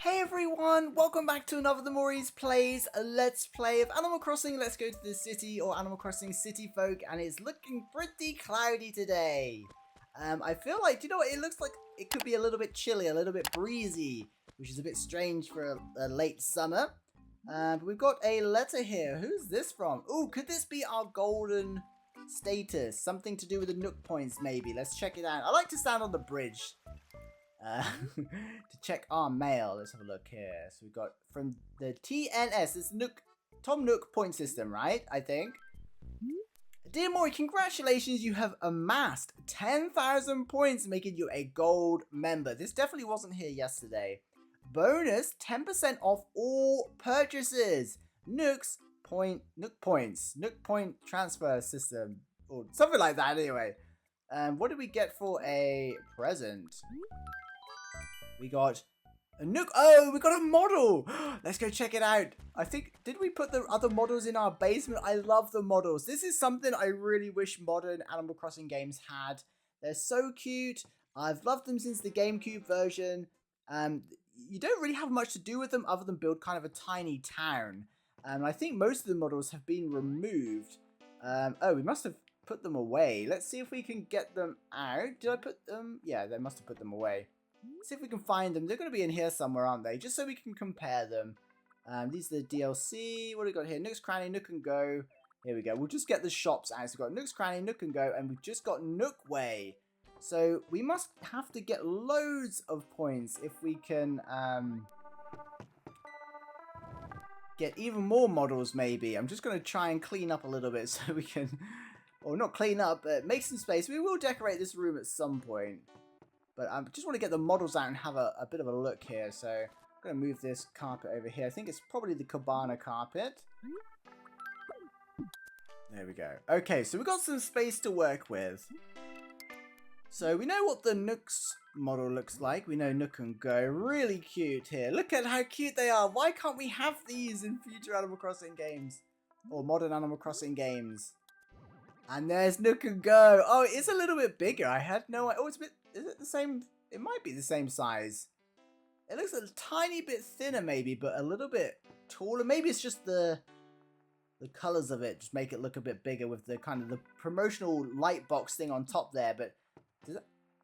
Hey everyone, welcome back to another The Mori's Plays Let's Play of Animal Crossing Let's Go to the City or Animal Crossing City Folk, and it's looking pretty cloudy today. I feel like, do you know what, it looks like it could be a little bit chilly, a little bit breezy, which is a bit strange for a late summer. But we've got a letter here. Who's this from? Ooh, could this be our golden status? Something to do with the Nook points maybe. Let's check it out. I like to stand on the bridge. To check our mail. Let's have a look here. So we got from the TNS. It's Nook, Tom Nook point system, right? I think. Dear Mori, congratulations. You have amassed 10,000 points, making you a gold member. This definitely wasn't here yesterday. Bonus 10% off all purchases. Nook points. Nook point transfer system. Or something like that anyway. What did we get for a present? We got a Nook. Oh, we got a model. Let's go check it out. I think, did we put the other models in our basement? I love the models. This is something I really wish modern Animal Crossing games had. They're so cute. I've loved them since the GameCube version. You don't really have much to do with them other than build kind of a tiny town. I think most of the models have been removed. Oh, we must have put them away. Let's see if we can get them out. Did I put them? Yeah, they must have put them away. See if we can find them. They're going to be in here somewhere, aren't they? Just so we can compare them. These are the DLC. What do we got here? Nook's Cranny, Nook and Go. Here we go. We'll just get the shops out. So we've got Nook's Cranny, Nook and Go, and we've just got Nook Way. So we must have to get loads of points if we can get even more models, maybe. I'm just going to try and clean up a little bit so we can, or not clean up, but make some space. We will decorate this room at some point. But I just want to get the models out and have a bit of a look here. So I'm going to move this carpet over here. I think it's probably the cabana carpet. There we go. Okay, so we've got some space to work with. So we know what the Nook's model looks like. We know Nook and Go. Really cute here. Look at how cute they are. Why can't we have these in future Animal Crossing games? Or modern Animal Crossing games? And there's Nook and Go. Oh, it's a little bit bigger. I had no idea. Oh, it's a bit... Is it the same? It might be the same size. It looks a tiny bit thinner maybe, but a little bit taller. Maybe it's just the colors of it just make it look a bit bigger with the kind of the promotional light box thing on top there. But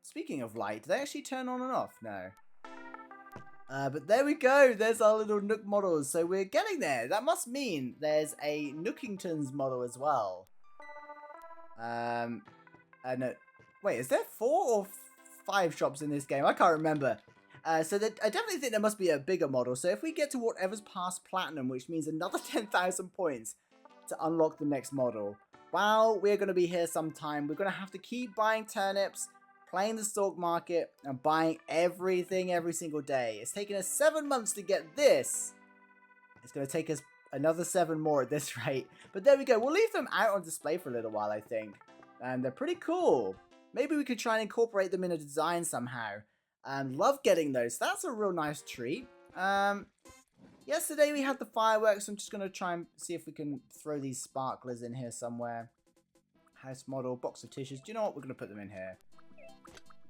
speaking of light, do they actually turn on and off? No. But there we go. There's our little Nook models. So we're getting there. That must mean there's a Nookington's model as well. Wait, is there 4 or 5 shops in this game? I can't remember. So I definitely think there must be a bigger model. So if we get to whatever's past platinum, which means another 10,000 points to unlock the next model. Wow, we're going to be here sometime. We're going to have to keep buying turnips, playing the stock market, and buying everything every single day. It's taken us 7 months to get this. It's going to take us another 7 more at this rate. But there we go. We'll leave them out on display for a little while, I think. And they're pretty cool. Maybe we could try and incorporate them in a design somehow. Love getting those. That's a real nice treat. Yesterday we had the fireworks. I'm just going to try and see if we can throw these sparklers in here somewhere. House model, box of tissues. Do you know what? We're going to put them in here.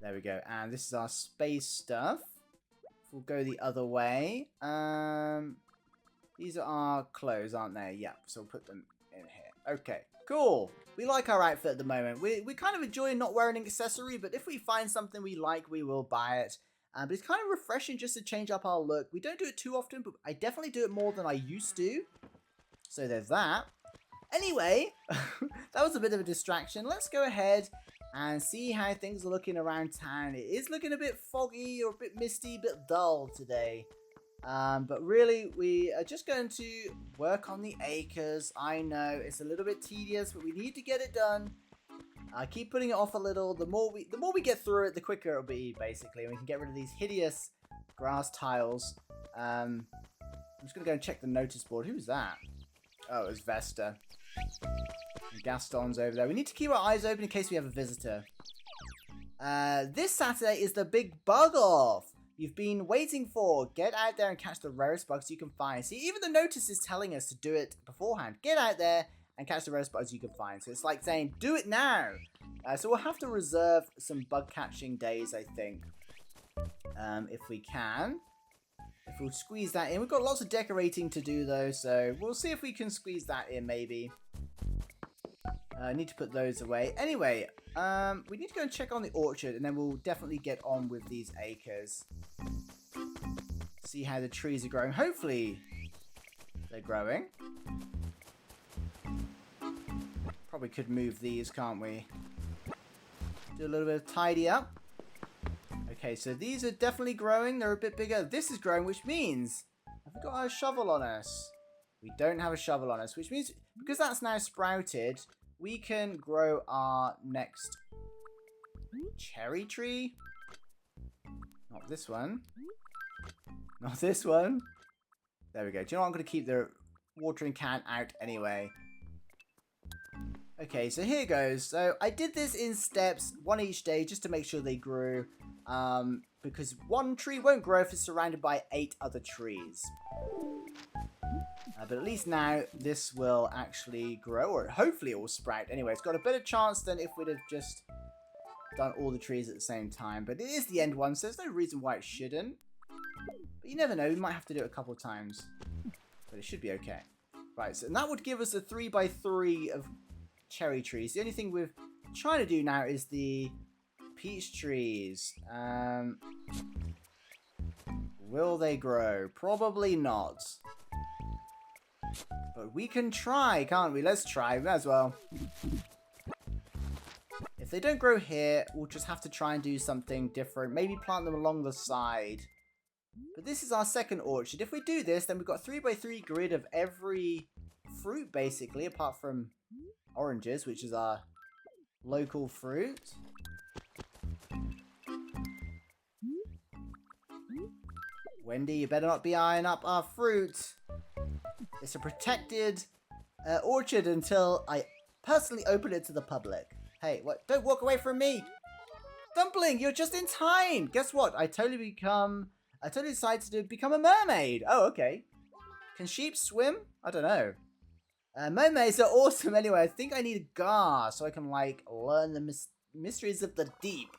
There we go. And this is our space stuff. We'll go the other way. These are our clothes, aren't they? Yeah, so we'll put them in here. Okay, cool. We like our outfit at the moment. We kind of enjoy not wearing an accessory, but if we find something we like, we will buy it. But it's kind of refreshing just to change up our look. We don't do it too often, but I definitely do it more than I used to. So there's that. Anyway, that was a bit of a distraction. Let's go ahead and see how things are looking around town. It is looking a bit foggy or a bit misty, a bit dull today. But really, we are just going to work on the acres. I know it's a little bit tedious, but we need to get it done. I keep putting it off a little. The more we get through it, the quicker it'll be, basically. And we can get rid of these hideous grass tiles. I'm just going to go and check the notice board. Who's that? Oh, it's Vesta. And Gaston's over there. We need to keep our eyes open in case we have a visitor. This Saturday is the big bug off you've been waiting for. Get out there and catch the rarest bugs you can find. See, even the notice is telling us to do it beforehand. Get out there and catch the rarest bugs you can find. So it's like saying, do it now. So we'll have to reserve some bug catching days, I think. If we can. If we'll squeeze that in. We've got lots of decorating to do though, so we'll see if we can squeeze that in maybe. I need to put those away. Anyway, we need to go and check on the orchard, and then we'll definitely get on with these acres. See how the trees are growing. Hopefully, they're growing. Probably could move these, can't we? Do a little bit of tidy up. Okay, so these are definitely growing. They're a bit bigger. This is growing, which means... Have we got a shovel on us? We don't have a shovel on us, which means... Because that's now sprouted... We can grow our next cherry tree. Not this one. Not this one. There we go. Do you know what? I'm going to keep the watering can out anyway. Okay, so here goes. So I did this in steps, one each day, just to make sure they grew. Because one tree won't grow if it's surrounded by 8 other trees. But at least now this will actually grow, or hopefully it will sprout. Anyway, it's got a better chance than if we'd have just done all the trees at the same time. But it is the end one, so there's no reason why it shouldn't. But you never know, we might have to do it a couple of times. But it should be okay. Right, so and that would give us a 3x3 of cherry trees. The only thing we're trying to do now is the peach trees. Will they grow? Probably not. But we can try, can't we? Let's try. We might as well. If they don't grow here, we'll just have to try and do something different. Maybe plant them along the side. But this is our second orchard. If we do this, then we've got a 3x3 grid of every fruit, basically, apart from oranges, which is our local fruit. Wendy, you better not be eyeing up our fruit. It's a protected orchard until I personally open it to the public. Hey, what? Don't walk away from me! Dumpling, you're just in time! Guess what? I totally decided to become a mermaid. Oh, okay. Can sheep swim? I don't know. Mermaids are awesome anyway. I think I need a gar so I can, like, learn the mysteries of the deep.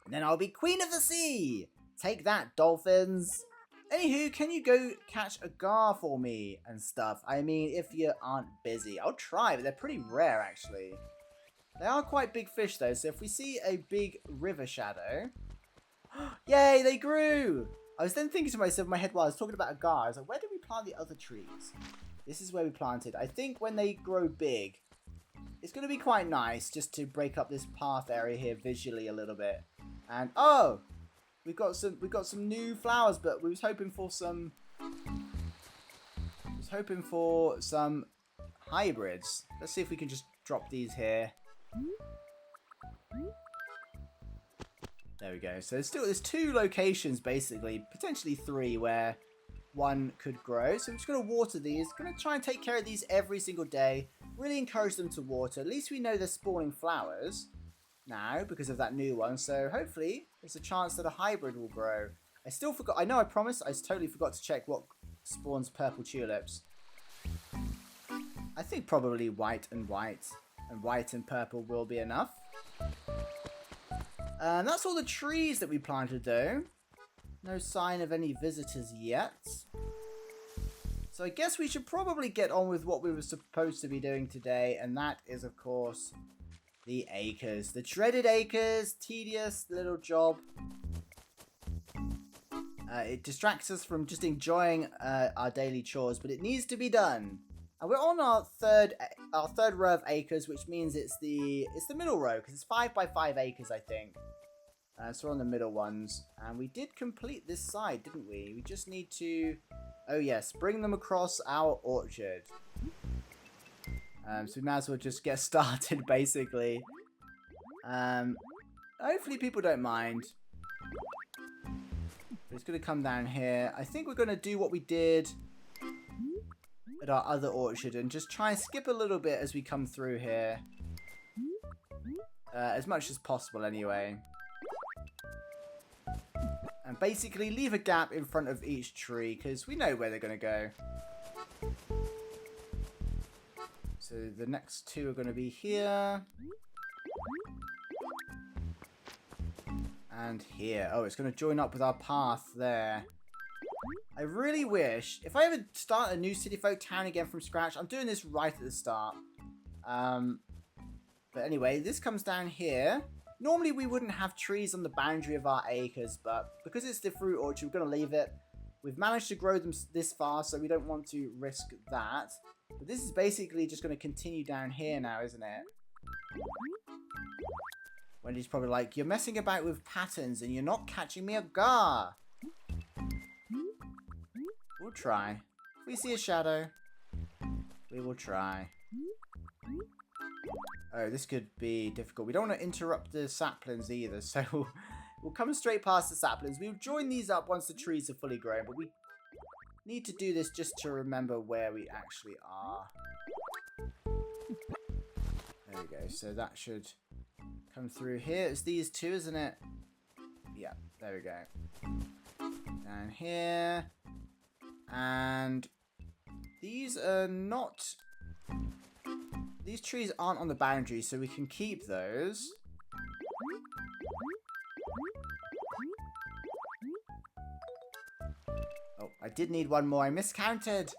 And then I'll be queen of the sea! Take that, dolphins! Anywho, can you go catch a gar for me and stuff? I mean, if you aren't busy. I'll try, but they're pretty rare, actually. They are quite big fish, though, so if we see a big river shadow... Yay, they grew! I was then thinking to myself in my head while I was talking about a gar, I was like, where did we plant the other trees? This is where we planted. I think when they grow big, it's going to be quite nice just to break up this path area here visually a little bit. And, oh! We've got some new flowers, but we was hoping for some hybrids. Let's see if we can just drop these here. There we go. So there's 2 locations basically, potentially 3 where one could grow. So I'm just going to water these. Going to try and take care of these every single day. Really encourage them to water. At least we know they're spawning flowers now because of that new one, so hopefully there's a chance that a hybrid will grow. I still forgot, I know I promised, I totally forgot to check what spawns purple tulips. I think probably white and purple will be enough. And that's all the trees that we planted though. No sign of any visitors yet. So I guess we should probably get on with what we were supposed to be doing today, and that is of course the acres. The dreaded acres. Tedious little job. It distracts us from just enjoying our daily chores, but it needs to be done. And we're on our third row of acres, which means it's the middle row, because it's 5x5 acres, I think. So we're on the middle ones. And we did complete this side, didn't we? We just need to, oh yes, bring them across our orchard. So we might as well just get started, basically. Hopefully people don't mind. But it's going to come down here. I think we're going to do what we did at our other orchard and just try and skip a little bit as we come through here. As much as possible, anyway. And basically leave a gap in front of each tree, because we know where they're going to go. So the next 2 are going to be here. And here. Oh, it's going to join up with our path there. I really wish, if I ever start a new City Folk town again from scratch, I'm doing this right at the start. But anyway, this comes down here. Normally we wouldn't have trees on the boundary of our acres, but because it's the fruit orchard, we're going to leave it. We've managed to grow them this far, so we don't want to risk that. But this is basically just going to continue down here now, isn't it? Wendy's probably like, you're messing about with patterns and you're not catching me off guard. We'll try. If we see a shadow, we will try. Oh, this could be difficult. We don't want to interrupt the saplings either, so we'll come straight past the saplings. We'll join these up once the trees are fully grown, but we need to do this just to remember where we actually are. There we go. So that should come through here. It's these two, isn't it? Yeah, there we go. Down here. And these are not... These trees aren't on the boundary, so we can keep those. Oh, I did need one more. I miscounted.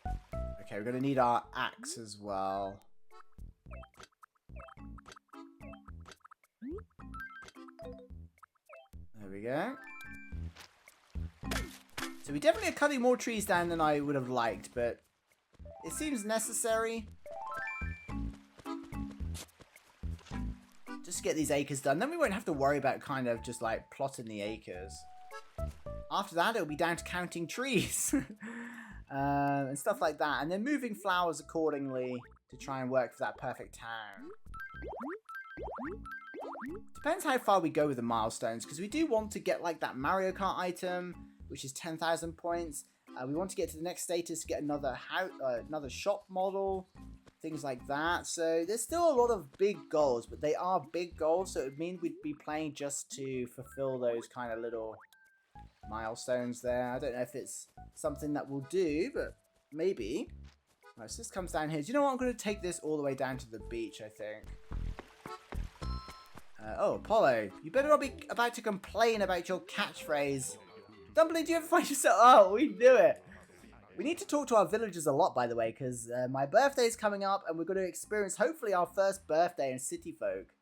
Okay, we're going to need our axe as well. There we go. So we definitely are cutting more trees down than I would have liked, but it seems necessary. Just to get these acres done. Then we won't have to worry about kind of just like plotting the acres. After that, it'll be down to counting trees. And stuff like that. And then moving flowers accordingly to try and work for that perfect town. Depends how far we go with the milestones, because we do want to get like that Mario Kart item, which is 10,000 points. We want to get to the next status to get another another shop model, things like that. So there's still a lot of big goals, but they are big goals, so it would mean we'd be playing just to fulfill those kind of little milestones there. I don't know if it's something that we'll do, but maybe. Right, so this comes down here. Do you know what? I'm going to take this all the way down to the beach, I think. Oh, Apollo, you better not be about to complain about your catchphrase. Dumpling, do you ever find yourself... Oh, we knew it. We need to talk to our villagers a lot, by the way, because my birthday is coming up and we're going to experience, hopefully, our first birthday in City Folk.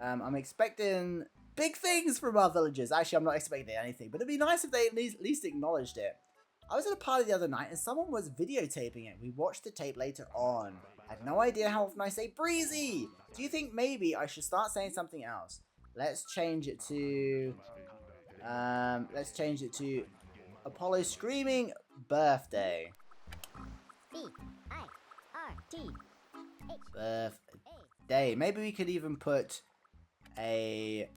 I'm expecting big things from our villagers. Actually, I'm not expecting anything, but it'd be nice if they at least acknowledged it. I was at a party the other night and someone was videotaping it. We watched the tape later on. I had no idea how often I say breezy. Do you think maybe I should start saying something else? Let's change it to... let's change it to Apollo screaming birthday. B-I-R-T-H. Birthday. Maybe we could even put a...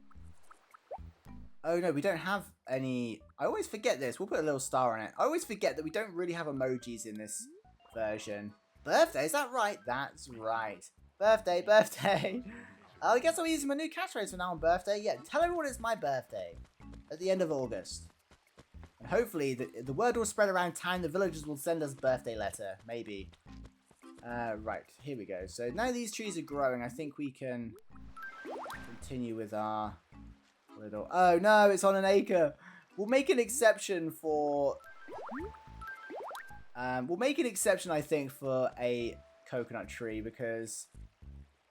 Oh no, we don't have any... I always forget this. We'll put a little star on it. I always forget that we don't really have emojis in this version. Birthday, is that right? That's right. Birthday, birthday. I guess I'll be using my new catchphrase for now on birthday. Yeah, tell everyone it's my birthday. At the end of August. And hopefully the word will spread around town. The villagers will send us a birthday letter. Maybe. Right, here we go. So now these trees are growing, I think we can continue with our little... Oh no, it's on an acre. We'll make an exception for... we'll make an exception, I think, for a coconut tree because...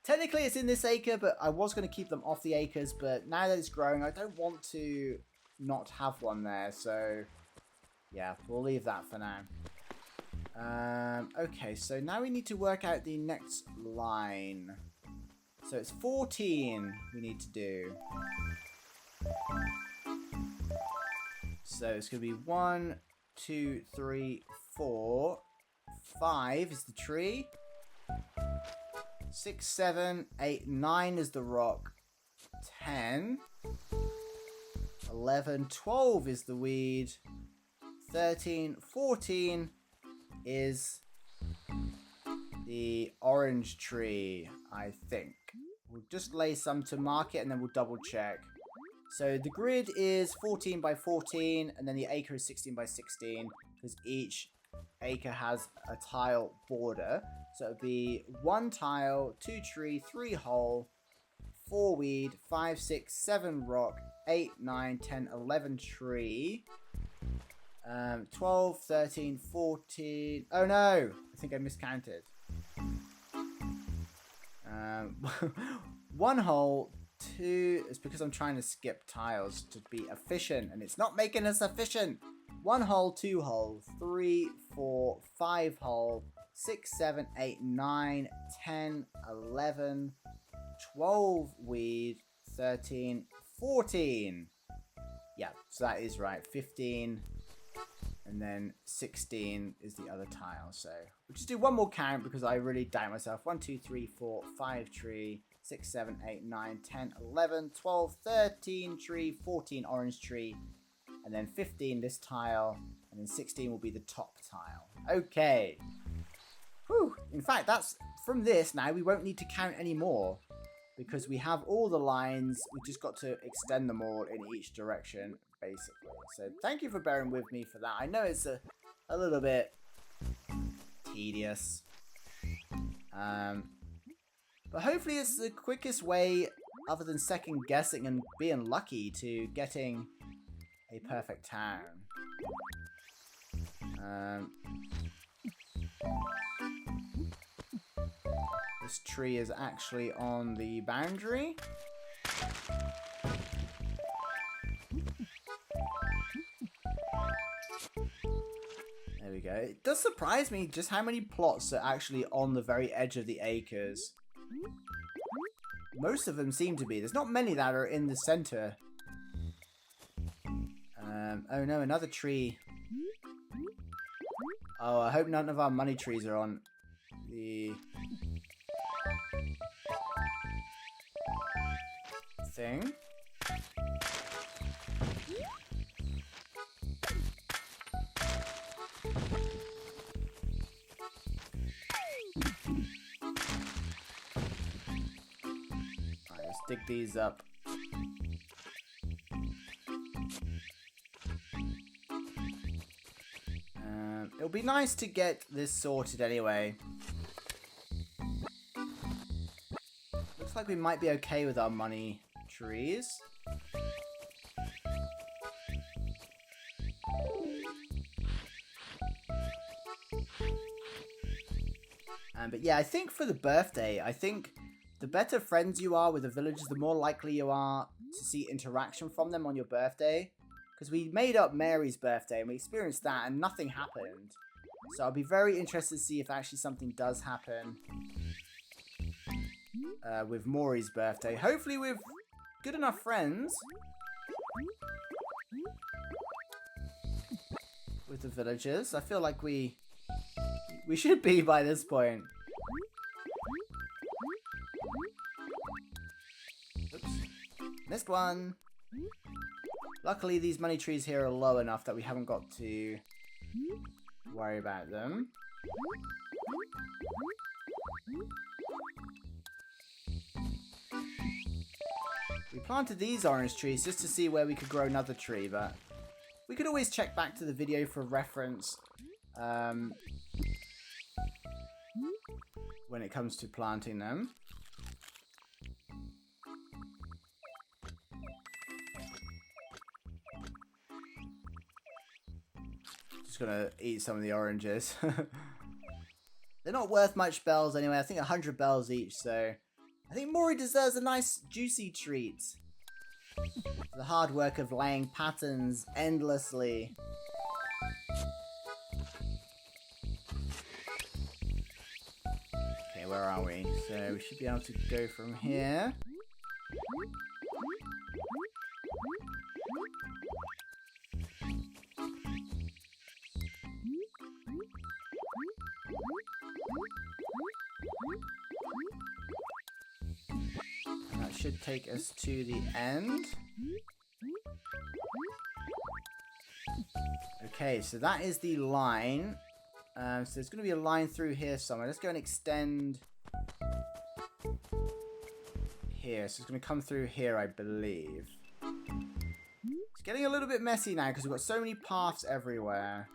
Technically it's in this acre, but I was going to keep them off the acres, but now that it's growing, I don't want to not have one there, so yeah, we'll leave that for now. Okay, so now we need to work out the next line. So it's 14 we need to do. So it's going to be 1, 2, 3, 4, 5 is the tree. 6, 7, 8, 9 is the rock. 10, 11, 12 is the weed. 13, 14 is the orange tree, I think. We'll just lay some to mark it and then we'll double check. So the grid is 14 by 14 and then the acre is 16 by 16 because each acre has a tile border. So it would be 1 tile, 2 tree, 3 hole, 4 weed, 5, 6, 7 rock, 8, 9, 10, 11 tree, 12, 13, 14. Oh no! I think I miscounted. 1 hole, 2. It's because I'm trying to skip tiles to be efficient, and it's not making us efficient. 1 hole, 2 hole, 3, 4, 5 hole, 6, 7, 8, 9, 10, 11, 12 weed, 13, 14. Yeah, so that is right. 15. And then 16 is the other tile. So we'll just do one more count because I really doubt myself. 1, 2, 3, 4, 5 tree, 6, 7, 8, 9, 10, 11, 12, 13 tree, 14 orange tree, and then 15 this tile, and then 16 will be the top tile. Okay. Whew. In fact, that's from this now. We won't need to count anymore because we have all the lines. We just got to extend them all in each direction, basically. So thank you for bearing with me for that. I know it's a little bit tedious. But hopefully it's the quickest way, other than second guessing and being lucky, to getting a perfect town. This tree is actually on the boundary. There we go. It does surprise me just how many plots are actually on the very edge of the acres. Most of them seem to be. There's not many that are in the center. Oh no, another tree. Oh, I hope none of our money trees are on the thing. Alright, let's dig these up. It'll be nice to get this sorted anyway. Looks like we might be okay with our money trees. But yeah, I think for the birthday, I think the better friends you are with the villagers, the more likely you are to see interaction from them on your birthday. Because we made up Mary's birthday and we experienced that and nothing happened. So I'll be very interested to see if actually something does happen with Mori's birthday. Hopefully with good enough friends with the villagers. I feel like we should be by this point. Oops. Missed one. Luckily, these money trees here are low enough that we haven't got to worry about them. We planted these orange trees just to see where we could grow another tree, but we could always check back to the video for reference when it comes to planting them. Gonna eat some of the oranges. They're not worth much bells anyway. I think 100 bells each, so I think Mori deserves a nice juicy treat. The hard work of laying patterns endlessly. Okay, where are we? So we should be able to go from here. Should take us to the end. Okay, so that is the line. So there's going to be a line through here somewhere. Let's go and extend here. So it's going to come through here, I believe. It's getting a little bit messy now because we've got so many paths everywhere.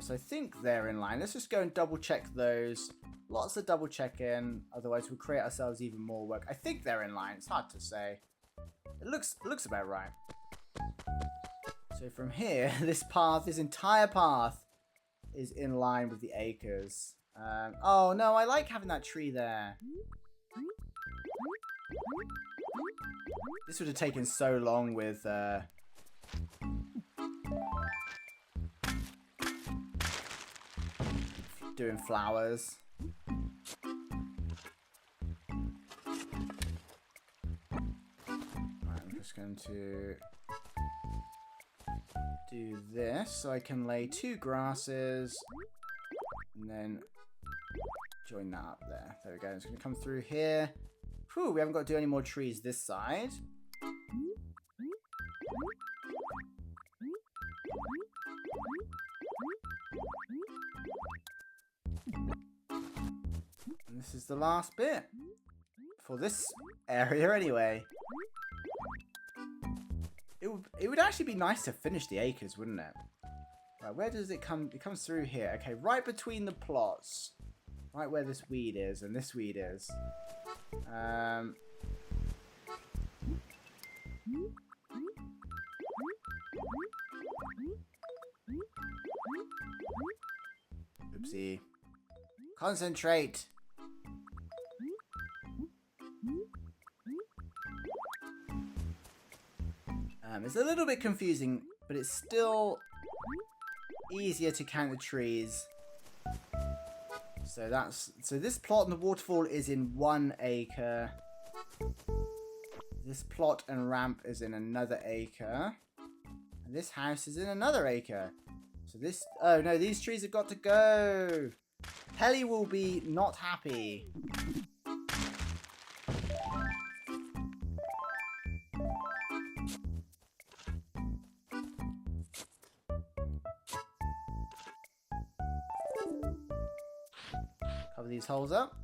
So I think they're in line. Let's just go and double check those lots of double check-in. Otherwise, we'll create ourselves even more work. I think they're in line. It's hard to say. It looks about right. So from here, this entire path is in line with the acres. Oh no, I like having that tree there. This would have taken so long with doing flowers. Right, I'm just going to do this so I can lay 2 grasses and then join that up there. There we go. It's going to come through here. Whew, we haven't got to do any more trees this side. And this is the last bit for this area anyway. It would actually be nice to finish the acres, wouldn't it? Right, where does it come? It comes through here. Okay, right between the plots. Right where this weed is and this weed is. Oopsie. Concentrate. It's a little bit confusing, but it's still easier to count the trees. So this plot and the waterfall is in 1 acre. This plot and ramp is in another acre. And this house is in another acre. So this, oh no, these trees have got to go. Pelly will be not happy. Cover these holes up.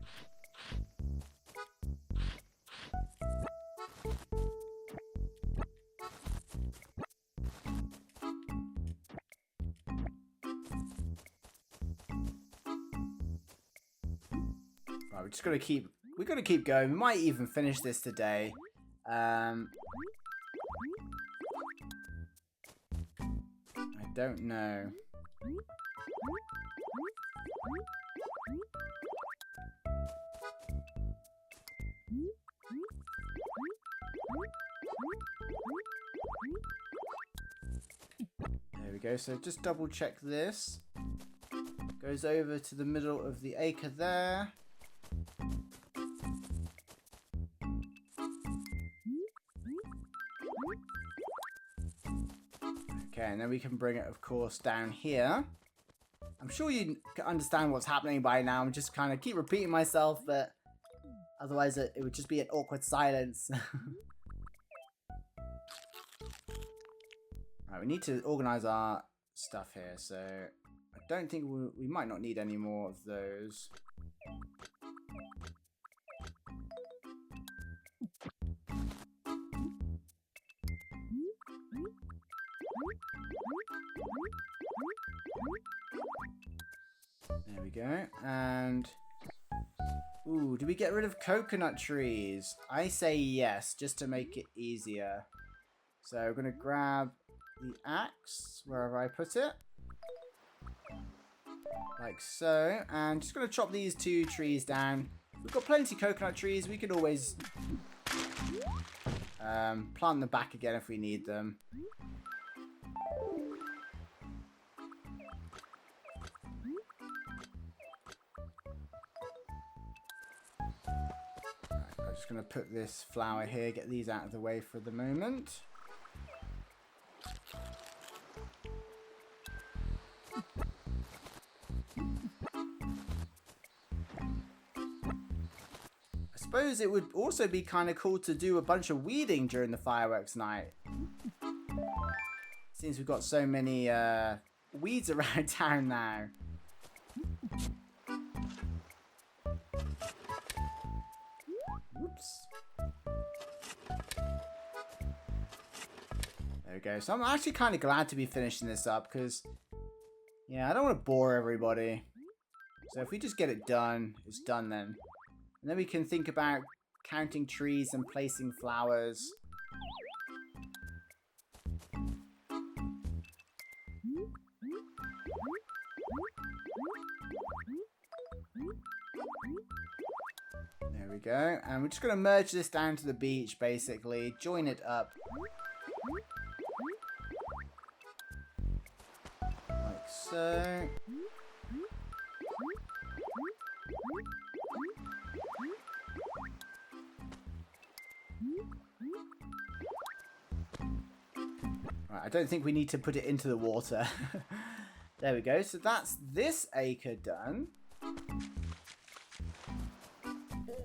Right, we're gonna keep going. We might even finish this today. I don't know. There we go. So just double check this. Goes over to the middle of the acre there. Okay, and then we can bring it, of course, down here. I'm sure you can understand what's happening by now. I'm just kind of keep repeating myself, but otherwise it would just be an awkward silence. Right, we need to organize our stuff here, so I don't think we might not need any more of those. There we go. And ooh, do we get rid of coconut trees? I say yes, just to make it easier. So we're going to grab the axe wherever I put it. Like so. And just going to chop these 2 trees down. We've got plenty of coconut trees. We could always plant them back again if we need them. I'm just going to put this flower here, get these out of the way for the moment. I suppose it would also be kind of cool to do a bunch of weeding during the fireworks night. Seems we've got so many weeds around town now. Whoops. There we go. So I'm actually kind of glad to be finishing this up because, yeah, I don't want to bore everybody. So if we just get it done, it's done then. And then we can think about counting trees and placing flowers. There we go. And we're just going to merge this down to the beach, basically. Join it up. Like so. Right, I don't think we need to put it into the water. There we go. So that's this acre done.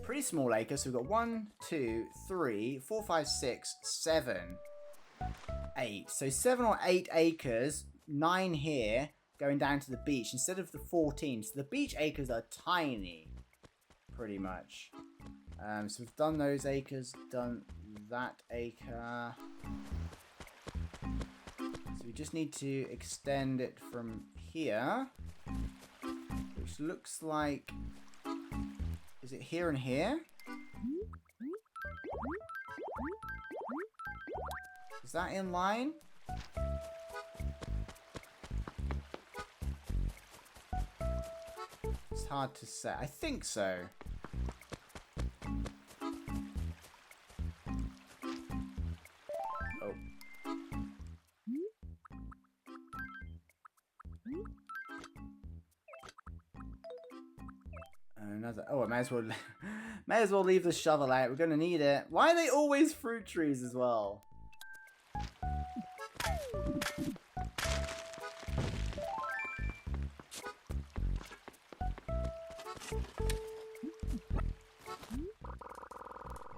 Pretty small acre. So we've got 1, 2, 3, 4, 5, 6, 7, 8. So 7 or 8 acres, 9 here, going down to the beach instead of the 14. So the beach acres are tiny, pretty much. So we've done those acres, done that acre. So we just need to extend it from here, which looks like, is it here and here? Is that in line? It's hard to say. I think so. Oh. Another. Oh, I may as well leave the shovel out. We're gonna need it. Why are they always fruit trees as well?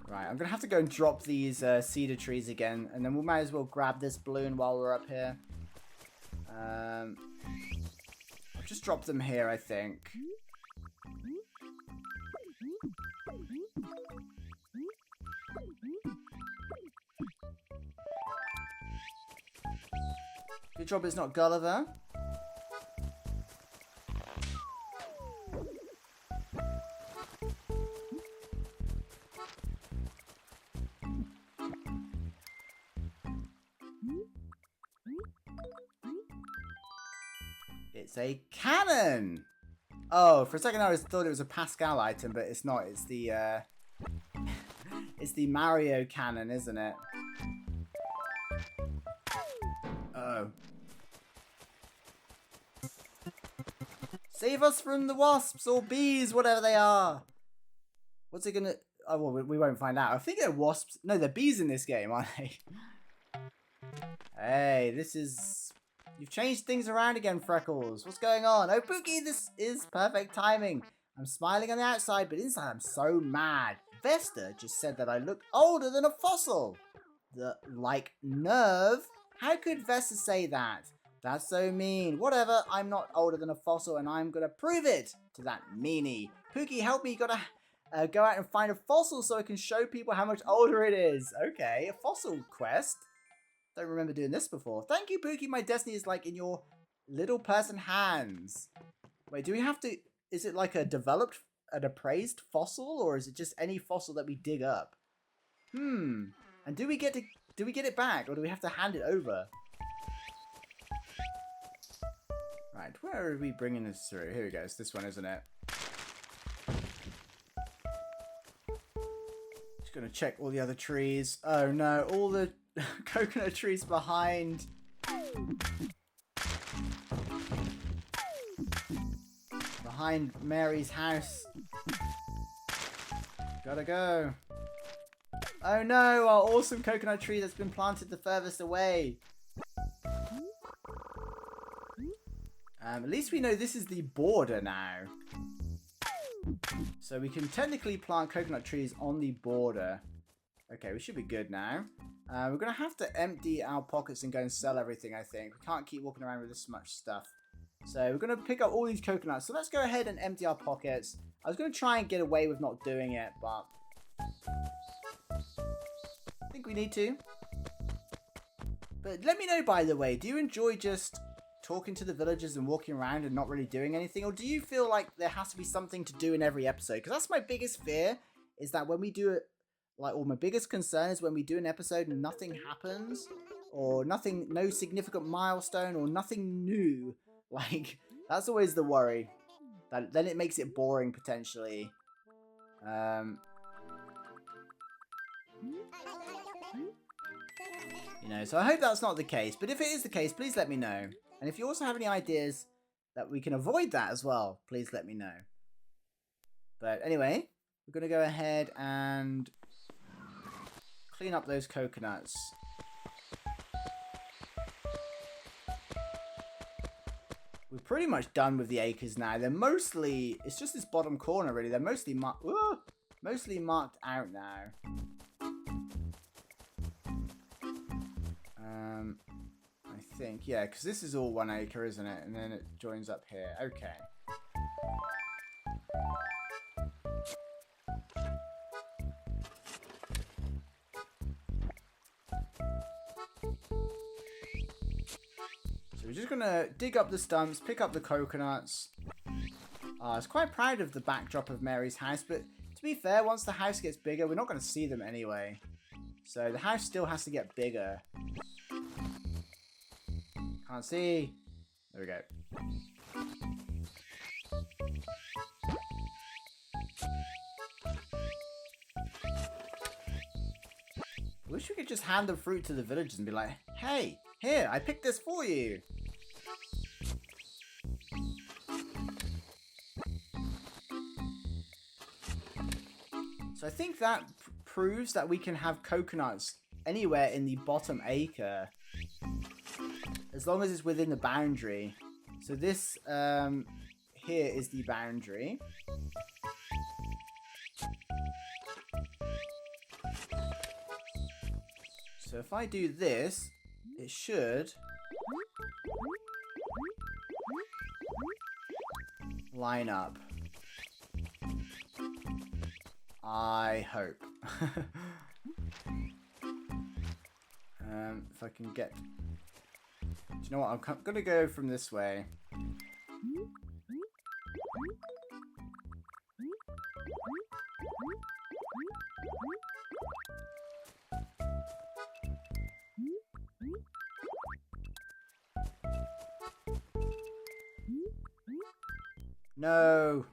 Right, I'm gonna have to go and drop these cedar trees again, and then we might as well grab this balloon while we're up here. I'll just drop them here, I think. Good job it's not Gulliver. It's a cannon! Oh, for a second I thought it was a Pascal item, but it's not. It's the it's the Mario cannon, isn't it? Oh. Save us from the wasps or bees, whatever they are. What's it gonna... Oh, well, we won't find out. I think they're wasps. No, they're bees in this game, aren't they? Hey, this is... You've changed things around again, Freckles. What's going on? Oh, Pookie, this is perfect timing. I'm smiling on the outside, but inside I'm so mad. Vesta just said that I look older than a fossil. Like nerve? How could Vesta say that? That's so mean. Whatever, I'm not older than a fossil and I'm gonna prove it to that meanie. Pookie, help me. Gotta go out and find a fossil so I can show people how much older it is. Okay, a fossil quest. Don't remember doing this before. Thank you, Pookie. My destiny is like in your little person hands. Wait, do we have to... Is it like a developed, an appraised fossil, or is it just any fossil that we dig up? And do we get it back, or do we have to hand it over? Right, where are we bringing this through? Here we go. It's this one, isn't it? Just gonna check all the other trees. Oh no, all the coconut trees behind. Behind Mary's house. Gotta go. Oh no, our awesome coconut tree that's been planted the furthest away. At least we know this is the border now. So we can technically plant coconut trees on the border. Okay, we should be good now. We're going to have to empty our pockets and go and sell everything, I think. We can't keep walking around with this much stuff. So we're going to pick up all these coconuts. So let's go ahead and empty our pockets. I was going to try and get away with not doing it, but I think we need to. But let me know, by the way, do you enjoy just talking to the villagers and walking around and not really doing anything? Or do you feel like there has to be something to do in every episode? Because that's my biggest fear, is that when we do it, like, or my biggest concern is when we do an episode and nothing happens, or nothing, no significant milestone, or nothing new. Like, that's always the worry. That then it makes it boring, potentially. You know, so I hope that's not the case. But if it is the case, please let me know. And if you also have any ideas that we can avoid that as well, please let me know. But anyway, we're going to go ahead and clean up those coconuts. We're pretty much done with the acres now. They're mostly, it's just this bottom corner really. They're mostly marked out now. I think, yeah, because this is all 1 acre, isn't it? And then it joins up here. Okay. So we're just going to dig up the stumps, pick up the coconuts. I was quite proud of the backdrop of Mary's house, but to be fair, once the house gets bigger, we're not going to see them anyway. So the house still has to get bigger. Can't see. There we go. I wish we could just hand the fruit to the villagers and be like, hey, here, I picked this for you. So I think that proves that we can have coconuts anywhere in the bottom acre, as long as it's within the boundary. So this here is the boundary. So if I do this, it should line up. I hope. If I can get... Do you know what? I'm going to go from this way. No.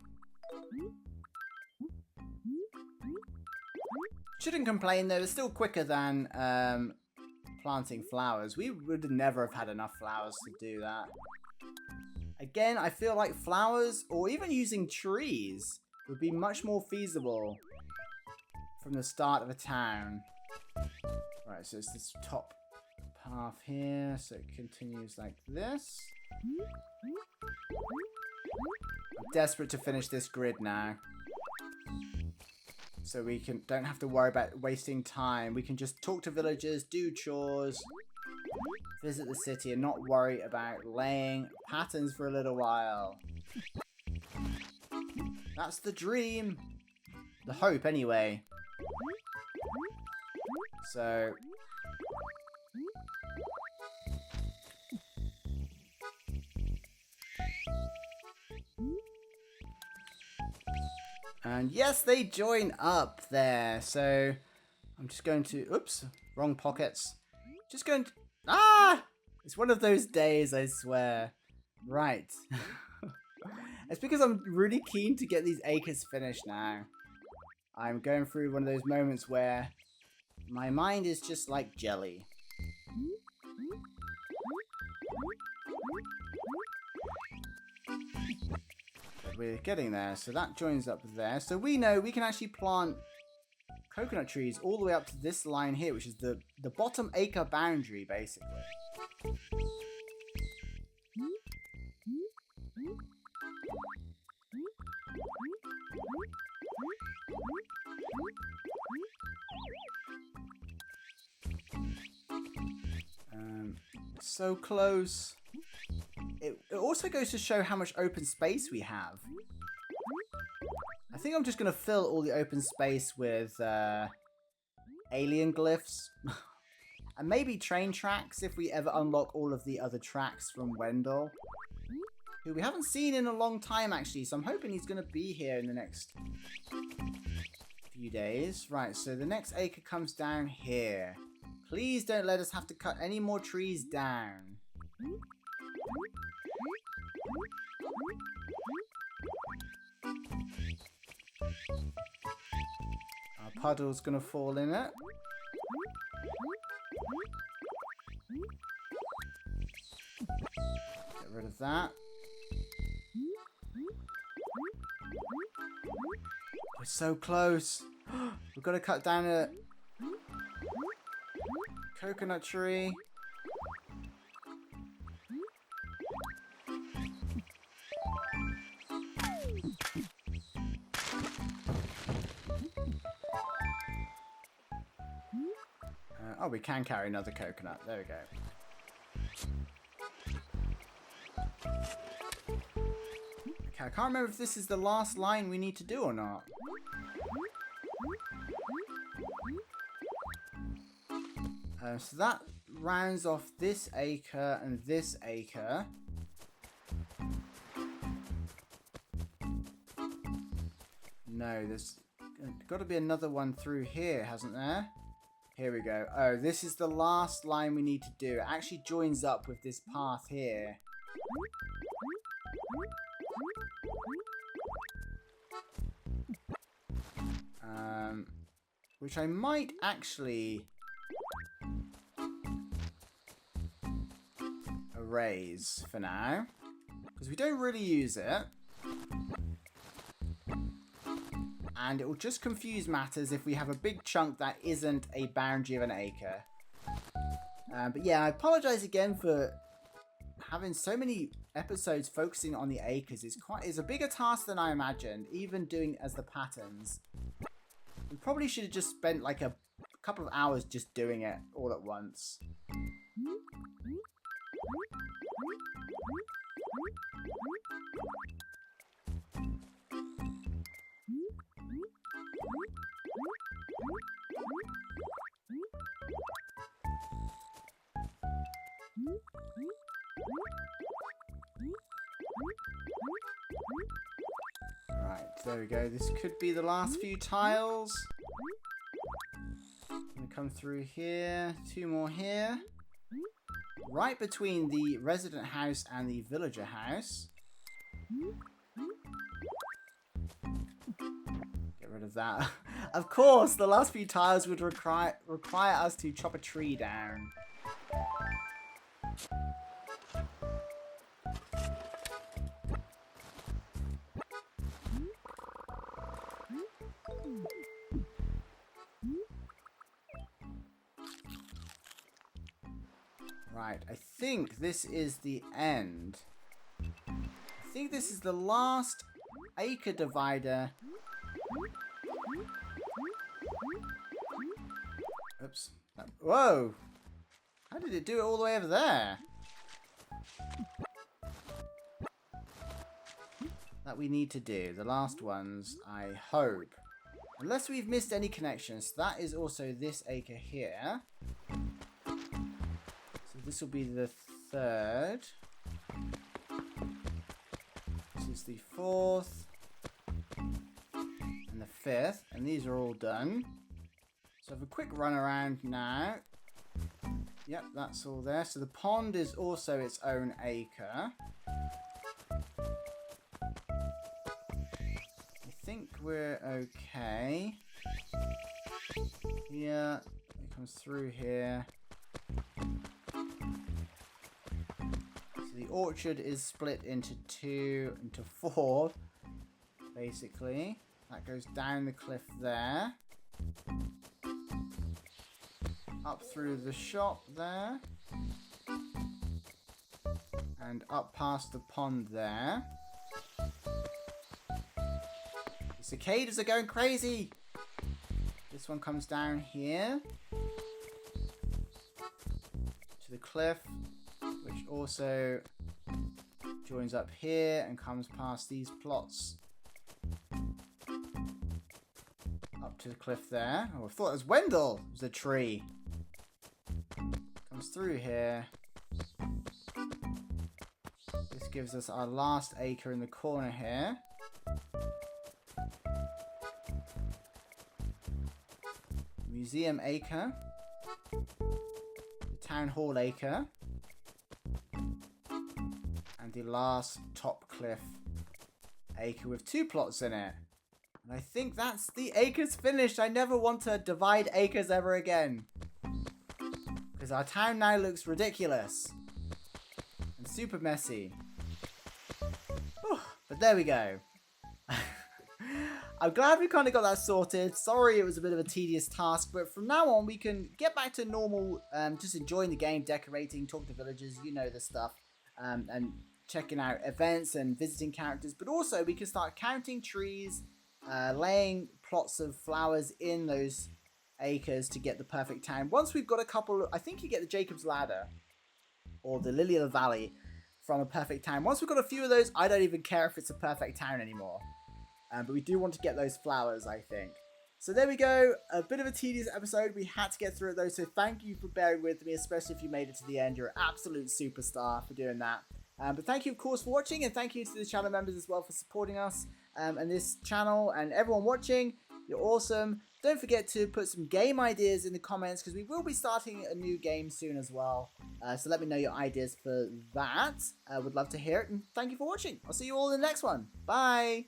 Shouldn't complain though, it's still quicker than planting flowers. We would never have had enough flowers to do that. Again, I feel like flowers, or even using trees, would be much more feasible from the start of a town. Right, so it's this top path here, so it continues like this. I'm desperate to finish this grid now. So we don't have to worry about wasting time. We can just talk to villagers, do chores, visit the city, and not worry about laying patterns for a little while. That's the dream. The hope, anyway. So... And yes, they join up there. So I'm just going to... Oops, wrong pockets. Just going to... Ah! It's one of those days, I swear. Right. It's because I'm really keen to get these acres finished now. I'm going through one of those moments where my mind is just like jelly. We're getting there, so that joins up there. So we know we can actually plant coconut trees all the way up to this line here, which is the bottom acre boundary, basically. So close. It also goes to show how much open space we have. I think I'm just going to fill all the open space with alien glyphs. And maybe train tracks if we ever unlock all of the other tracks from Wendell. Who we haven't seen in a long time, actually. So I'm hoping he's going to be here in the next few days. Right, so the next acre comes down here. Please don't let us have to cut any more trees down. Our puddle's going to fall in it. Get rid of that. We're so close. We've got to cut down a coconut tree. Oh, we can carry another coconut. There we go. Okay, I can't remember if this is the last line we need to do or not. So that rounds off this acre and this acre. No, there's got to be another one through here, hasn't there? Here we go. Oh, this is the last line we need to do. It actually joins up with this path here. Which I might actually erase for now, because we don't really use it. And it will just confuse matters if we have a big chunk that isn't a boundary of an acre. But yeah, I apologize again for having so many episodes focusing on the acres. It's a bigger task than I imagined, even doing as the patterns. We probably should have just spent like a couple of hours just doing it all at once. Right, there we go. This could be the last few tiles. I'm gonna come through here, 2 more here. Right between the resident house and the villager house. Get rid of that. Of course, the last few tiles would require us to chop a tree down. Right, I think this is the end. I think this is the last acre divider. Oops. Whoa! How did it do it all the way over there? That we need to do. The last ones, I hope. Unless we've missed any connections. That is also this acre here. So this will be the 3rd. This is the 4th. And the 5th. And these are all done. So have a quick run around now. Yep, that's all there. So the pond is also its own acre. I think we're okay. Here, it comes through here. So the orchard is split into 4, basically. That goes down the cliff there. Up through the shop there. And up past the pond there. The cicadas are going crazy! This one comes down here. To the cliff. Which also joins up here and comes past these plots. Up to the cliff there. Oh, I thought it was Wendell. It was a tree. comes through here. This gives us our last acre in the corner here. Museum acre. The town hall acre. And the last top cliff acre with 2 plots in it. And I think that's the acres finished. I never want to divide acres ever again. Because our town now looks ridiculous. And super messy. Whew, but there we go. I'm glad we kind of got that sorted. Sorry it was a bit of a tedious task. But from now on we can get back to normal. Just enjoying the game, decorating, talking to villagers. You know the stuff. And checking out events and visiting characters. But also we can start counting trees. Laying plots of flowers in those acres to get the perfect town. Once we've got a couple, I think you get the Jacob's Ladder or the Lily of the Valley from a perfect town. Once we've got a few of those, I don't even care if it's a perfect town anymore. But we do want to get those flowers, I think. So there we go. A bit of a tedious episode. We had to get through it though. So thank you for bearing with me, especially if you made it to the end. You're an absolute superstar for doing that. But thank you, of course, for watching, and thank you to the channel members as well for supporting us and this channel, and everyone watching. You're awesome. Don't forget to put some game ideas in the comments, because we will be starting a new game soon as well. So let me know your ideas for that. I would love to hear it, and thank you for watching. I'll see you all in the next one. Bye!